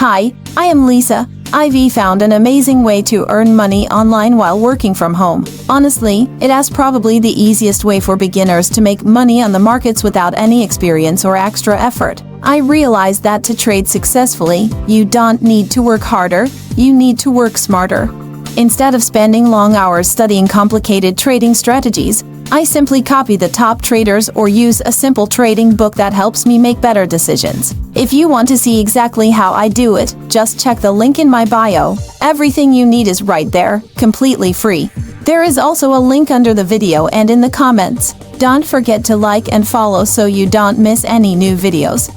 Hi, I am Lisa. I've found an amazing way to earn money online while working from home. Honestly, it is probably the easiest way for beginners to make money on the markets without any experience or extra effort. I realized that to trade successfully, you don't need to work harder, you need to work smarter. Instead of spending long hours studying complicated trading strategies, I simply copy the top traders or use a simple trading book that helps me make better decisions. If you want to see exactly how I do it, just check the link in my bio. Everything you need is right there, completely free. There is also a link under the video and in the comments. Don't forget to like and follow so you don't miss any new videos.